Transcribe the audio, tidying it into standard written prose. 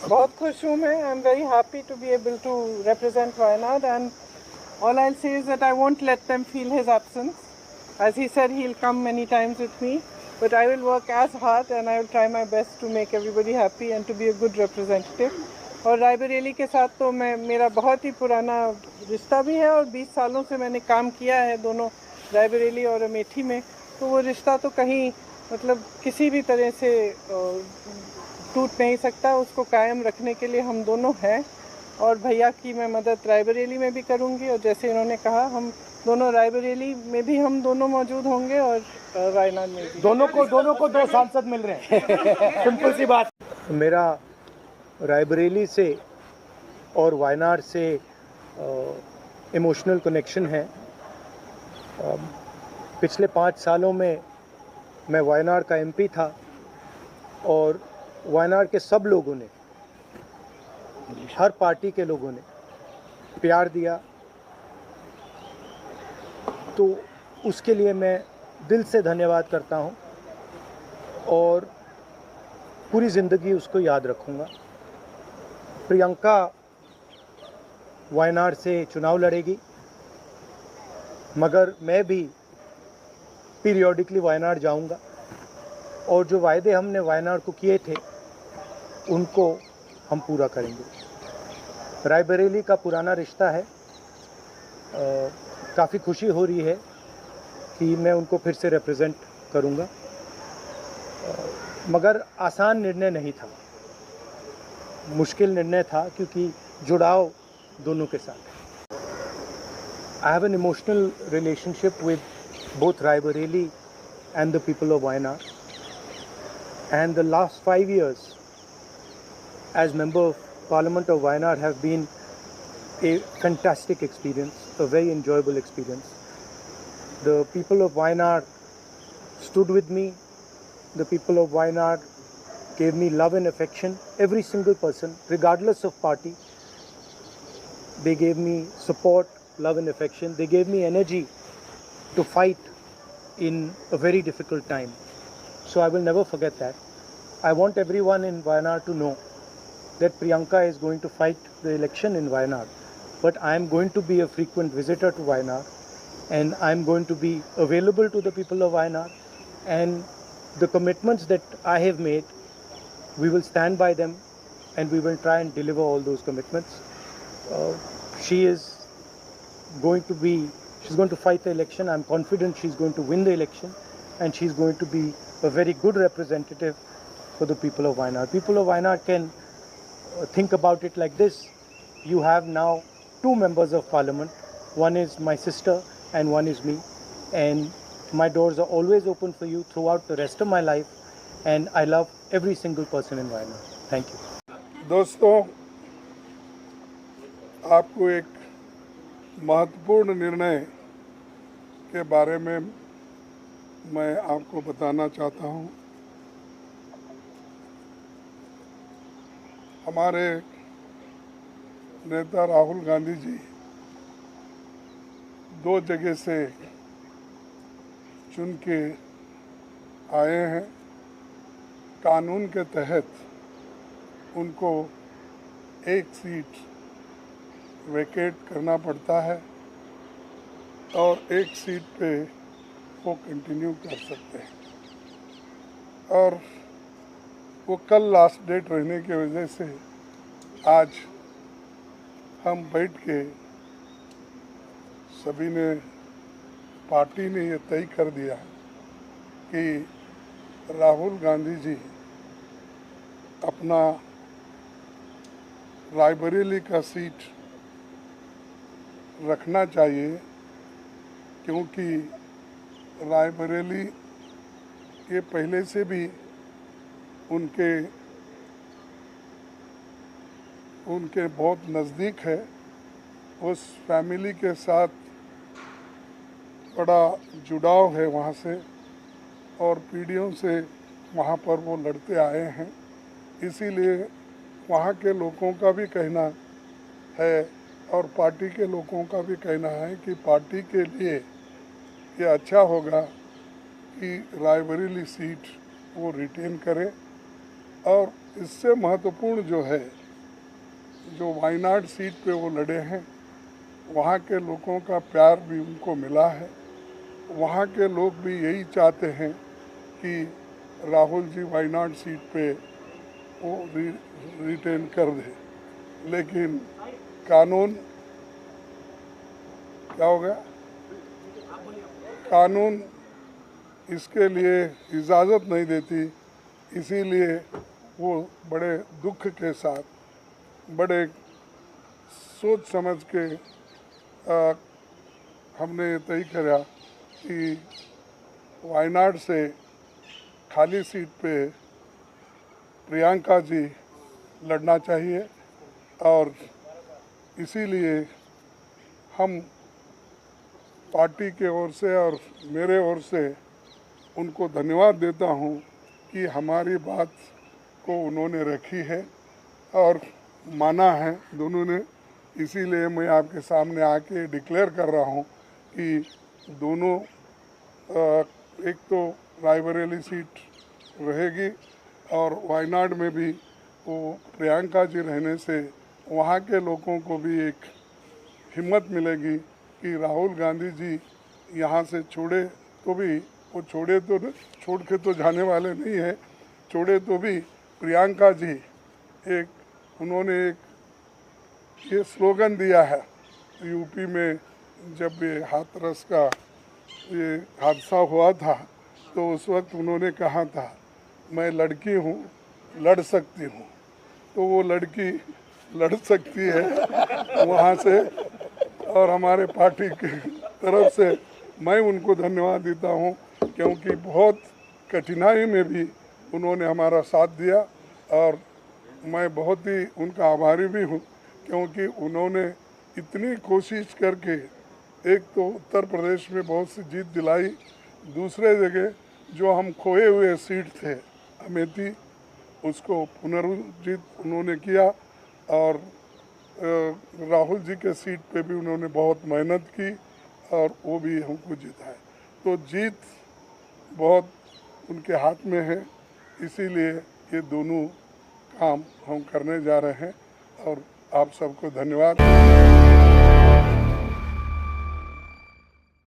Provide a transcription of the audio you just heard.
बहुत खुश हूँ मैं. I am very happy to be able to represent Wayanad, and all I'll say is that I won't let them feel his absence. As he said, he'll come many times with me, but I will work as hard and I will try my best to make everybody happy and to be a good representative. और रायबरेली के साथ तो मेरा बहुत ही पुराना रिश्ता भी है और 20 सालों से मैंने काम किया है दोनों रायबरेली और अमेठी में. तो वो रिश्ता तो कहीं मतलब किसी भी तरह से टूट नहीं सकता. उसको कायम रखने के लिए हम दोनों हैं और भैया की मैं मदद रायबरेली में भी करूंगी और जैसे इन्होंने कहा हम दोनों रायबरेली में भी हम दोनों मौजूद होंगे और वायनाड में भी. दोनों को दो सांसद मिल रहे हैं. सिंपल सी बात. मेरा रायबरेली से और वायनाड से इमोशनल कनेक्शन है. पिछले 5 सालों में मैं वायनाड का एमपी था और वायनाड के सब लोगों ने, हर पार्टी के लोगों ने प्यार दिया. तो उसके लिए मैं दिल से धन्यवाद करता हूं और पूरी ज़िंदगी उसको याद रखूंगा. प्रियंका वायनाड से चुनाव लड़ेगी, मगर मैं भी पीरियोडिकली वायनाड जाऊंगा और जो वायदे हमने वायनाड को किए थे उनको हम पूरा करेंगे. रायबरेली का पुराना रिश्ता है. काफ़ी खुशी हो रही है कि मैं उनको फिर से रिप्रेजेंट करूंगा, मगर आसान निर्णय नहीं था. मुश्किल निर्णय था क्योंकि जुड़ाव दोनों के साथ है. I have an emotional relationship with both Raebareli and the people of Wayanad, and the last 5 years as member of Parliament of Wayanad have been a fantastic experience, a very enjoyable experience. The people of Wayanad stood with me. The people of Wayanad gave me love and affection. Every single person, regardless of party, they gave me support, love and affection. They gave me energy to fight in a very difficult time. So I will never forget that. I want everyone in Wayanad to know that Priyanka is going to fight the election in Wayanad, but I am going to be a frequent visitor to Wayanad and I am going to be available to the people of Wayanad, and the commitments that I have made, we will stand by them and we will try and deliver all those commitments. She is going to fight the election. I'm confident she's going to win the election and she's going to be a very good representative for the people of Wayanad. People of Wayanad can think about it like this. You have now 2 members of parliament. One is my sister and one is me. And my doors are always open for you throughout the rest of my life. And I love every single person in Wayanad. Thank you. दोस्तों, आपको एक महत्वपूर्ण निर्णय के बारे में मैं आपको बताना चाहता हूं. हमारे नेता राहुल गांधी जी 2 जगह से चुन के आए हैं. कानून के तहत उनको एक सीट वैकेट करना पड़ता है और एक सीट पे वो कंटिन्यू कर सकते हैं, और वो कल लास्ट डेट रहने की वजह से आज हम बैठ के सभी ने, पार्टी ने ये तय कर दिया कि राहुल गांधी जी अपना रायबरेली का सीट रखना चाहिए, क्योंकि रायबरेली ये पहले से भी उनके बहुत नज़दीक है. उस फैमिली के साथ बड़ा जुड़ाव है वहाँ से, और पीढ़ियों से वहाँ पर वो लड़ते आए हैं. इसीलिए वहाँ के लोगों का भी कहना है और पार्टी के लोगों का भी कहना है कि पार्टी के लिए ये अच्छा होगा कि रायबरेली सीट वो रिटेन करे और इससे महत्वपूर्ण जो है, जो वायनाड सीट पे वो लड़े हैं, वहाँ के लोगों का प्यार भी उनको मिला है। वहाँ के लोग भी यही चाहते हैं कि राहुल जी वायनाड सीट पे वो रिटेन कर दे, लेकिन कानून क्या हो गया, कानून इसके लिए इजाज़त नहीं देती। इसीलिए वो बड़े दुख के साथ, बड़े सोच समझ के हमने तय करा कि वायनाड से खाली सीट पे प्रियंका जी लड़ना चाहिए, और इसीलिए हम पार्टी के ओर से और मेरे ओर से उनको धन्यवाद देता हूं कि हमारी बात को उन्होंने रखी है और माना है दोनों ने। इसीलिए मैं आपके सामने आके डिक्लेयर कर रहा हूं कि दोनों, एक तो रायबरेली सीट रहेगी और वायनाड में भी वो प्रियंका जी रहने से वहाँ के लोगों को भी एक हिम्मत मिलेगी कि राहुल गांधी जी यहाँ से छोड़े तो भी, वो छोड़ के तो जाने वाले नहीं है, छोड़े तो भी प्रियंका जी उन्होंने एक ये स्लोगन दिया है यूपी में, जब ये हाथरस का ये हादसा हुआ था तो उस वक्त उन्होंने कहा था, मैं लड़की हूँ, लड़ सकती हूँ। तो वो लड़की लड़ सकती है वहाँ से, और हमारे पार्टी की तरफ से मैं उनको धन्यवाद देता हूँ, क्योंकि बहुत कठिनाई में भी उन्होंने हमारा साथ दिया, और मैं बहुत ही उनका आभारी भी हूँ, क्योंकि उन्होंने इतनी कोशिश करके एक तो उत्तर प्रदेश में बहुत सी जीत दिलाई, दूसरे जगह जो हम खोए हुए सीट थे अमेठी, उसको पुनर्जीत उन्होंने किया, और राहुल जी के सीट पे भी उन्होंने बहुत मेहनत की और वो भी हमको जिताए। तो जीत बहुत उनके हाथ में है, इसीलिए ये दोनों काम हम करने जा रहे हैं, और आप सबको धन्यवाद।